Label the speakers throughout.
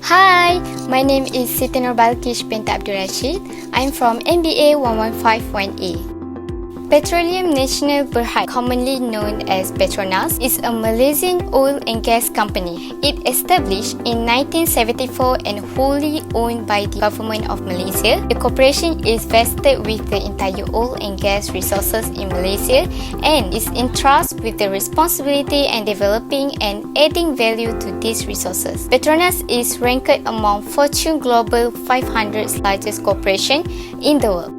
Speaker 1: Hi, my name is Siti Nur Balkish bint Abdul Rashid. I'm from MBA 1151A. Petroleum Nasional Berhad, commonly known as Petronas, is a Malaysian oil and gas company. It established in 1974 and wholly owned by the Government of Malaysia. The corporation is vested with the entire oil and gas resources in Malaysia and is entrusted with the responsibility and developing and adding value to these resources. Petronas is ranked among Fortune Global 500's largest corporation in the world.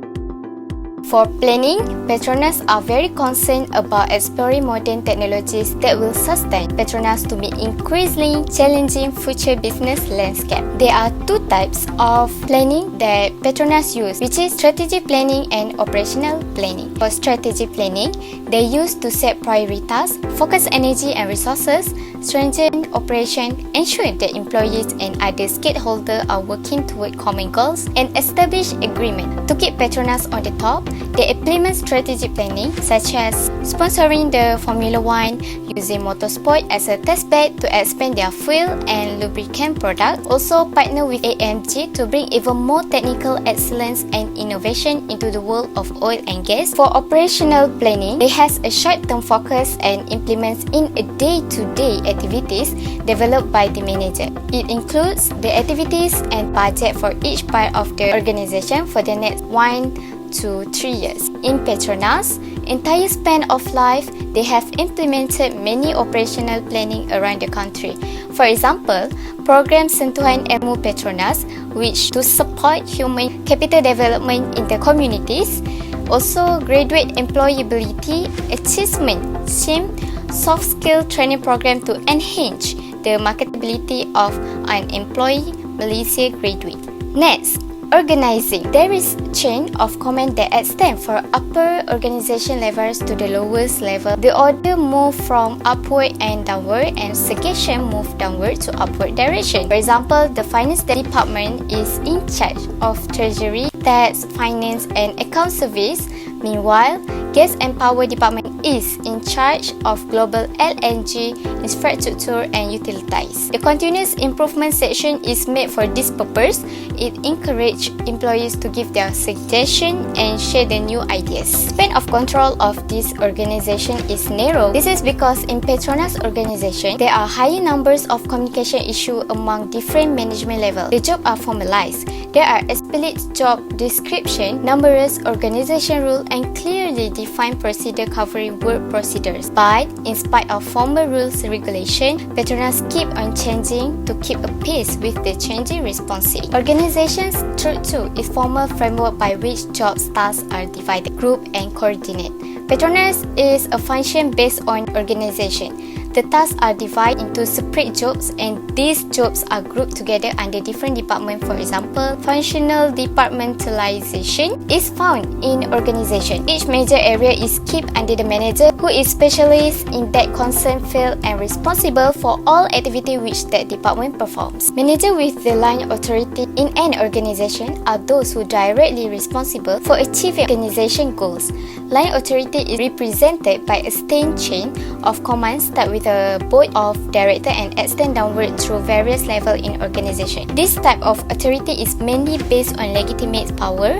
Speaker 1: For planning, Petronas are very concerned about exploring modern technologies that will sustain Petronas to meet increasingly challenging future business landscape. There are two types of planning that Petronas use, which is strategic planning and operational planning. For strategic planning, they use to set priorities, focus energy and resources, strengthen operation, ensure that employees and other stakeholders are working toward common goals, and establish agreement. To keep Petronas on the top, they implement strategic planning such as sponsoring the Formula One, using motorsport as a testbed to expand their fuel and lubricant product. Also partner with AMG to bring even more technical excellence and innovation into the world of oil and gas. For operational planning, they has a short-term focus and implements in a day-to-day activities developed by the manager. It includes the activities and budget for each part of the organization for the next 1 to 3 years. In Petronas' entire span of life, they have implemented many operational planning around the country. For example, program Sentuhan Ilmu Petronas, which to support human capital development in the communities, also graduate employability achievement scheme, soft skill training program to enhance the marketability of unemployed Malaysia graduate. Next, organizing. There is a chain of command that extends from upper organization levels to the lowest level. The order move from upward and downward, and suggestion move downward to upward direction. For example, the finance department is in charge of treasury, tax, finance, and account service. Meanwhile, gas and power department is in charge of global LNG infrastructure and utilities. The continuous improvement section is made for this purpose. It encourages employees to give their suggestions and share the new ideas. Span of control of this organization is narrow. This is because in Petronas organization, there are higher numbers of communication issues among different management levels. The jobs are formalized. There are explicit job description, numerous organization rules, and clearly defined procedure covering work procedures. But in spite of formal rules and regulation, Petronas keep on changing to keep a pace with the changing responses. Organization's structure is formal framework by which jobs tasks are divided, grouped, and coordinated. Petronas is a function based on organization. The tasks are divided into separate jobs, and these jobs are grouped together under different departments. For example, functional departmentalization is found in organization. Each major area is kept under the manager, who is specialist in that concerned field and responsible for all activity which that department performs. Manager with the line authority in an organization are those who directly responsible for achieving organization goals. Line authority is represented by a stained chain of command start with a board of director and extend downward through various levels in organization. This type of authority is mainly based on legitimate power.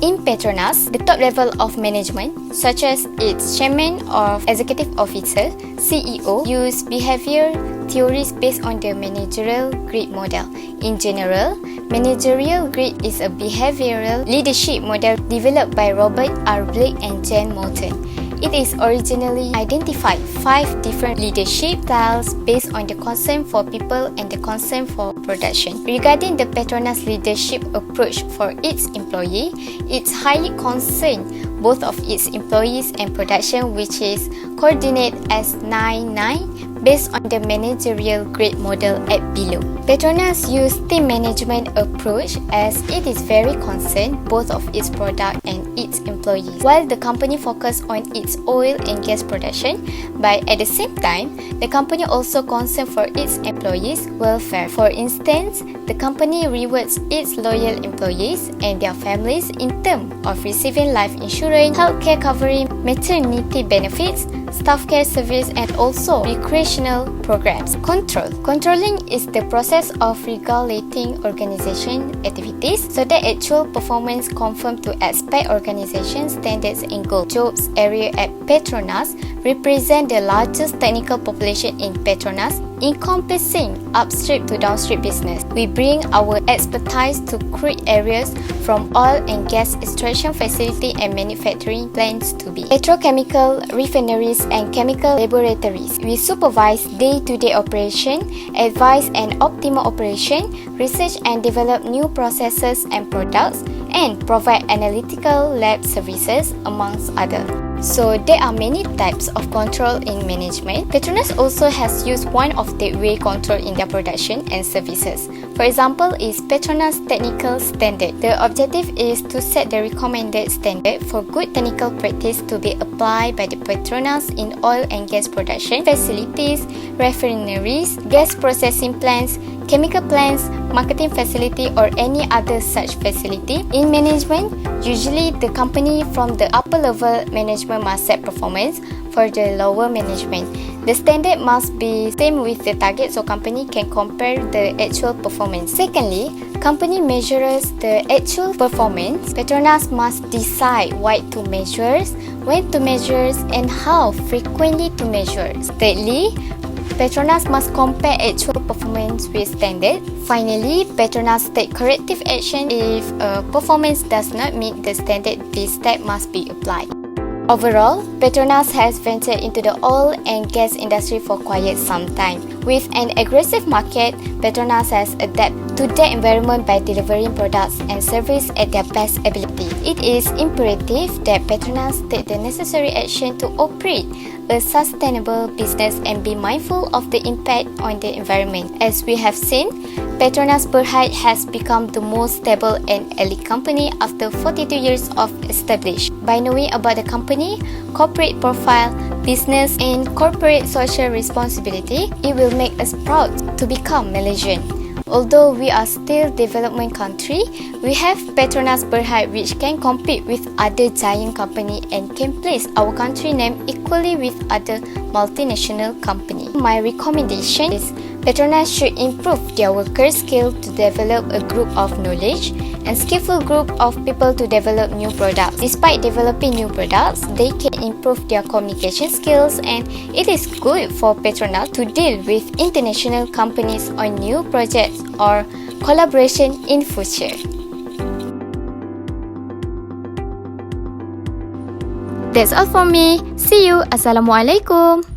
Speaker 1: In Petronas, the top level of management, such as its chairman or executive officer, CEO, use behavior theories based on the managerial grid model. In general, managerial grid is a behavioral leadership model developed by Robert R. Blake and Jan Moulton. It is originally identified 5 different leadership styles based on the concern for people and the concern for production. Regarding the Petronas leadership approach for its employee, it's highly concerned both of its employees and production, which is coordinated as 9-9 based on the managerial grade model at below. Petronas use team management approach as it is very concerned both of its product and its employees, while the company focus on its oil and gas production, but at the same time, the company also concerned for its employees' welfare. For instance, the company rewards its loyal employees and their families in terms of receiving life insurance, healthcare covering, maternity benefits, staff care service, and also recreational programs. Controlling is the process of regulating organization activities so that actual performance conform to expect organization standards and goals. Jobs area at Petronas represent the largest technical population in Petronas, encompassing upstream to downstream business. We bring our expertise to crude areas from oil and gas extraction facility and manufacturing plants to be petrochemical refineries and chemical laboratories. We supervise day-to-day operation, advise and optimal operation, research and develop new processes and products, and provide analytical lab services amongst others. So there are many types of control in management. Petronas also has used one of the way control in their production and services. For example, is Petronas Technical Standard. The objective is to set the recommended standard for good technical practice to be applied by the Petronas in oil and gas production facilities, refineries, gas processing plants, chemical plants, marketing facility, or any other such facility. In management, usually the company from the upper level management must set performance for the lower management. The standard must be same with the target so company can compare the actual performance. Secondly, company measures the actual performance. Petronas must decide what to measure, when to measure, and how frequently to measure. Thirdly, Petronas must compare actual performance with standard. Finally, Petronas take corrective action if performance does not meet the standard. This step must be applied. Overall, Petronas has ventured into the oil and gas industry for quite some time. With an aggressive market, Petronas has adapted to that environment by delivering products and services at their best ability. It is imperative that Petronas take the necessary action to operate a sustainable business and be mindful of the impact on the environment. As we have seen, Petronas Berhad has become the most stable and elite company after 42 years of established. By knowing about the company, corporate profile, business, and corporate social responsibility, it will make us proud to become Malaysian. Although we are still development country, we have Petronas Berhad which can compete with other giant company and can place our country name equally with other multinational company. My recommendation is Petronas should improve their worker skill to develop a group of knowledge and skillful group of people to develop new products. Despite developing new products, they can improve their communication skills, and it is good for Petronas to deal with international companies on new projects or collaboration in future. That's all from me. See you. Assalamualaikum.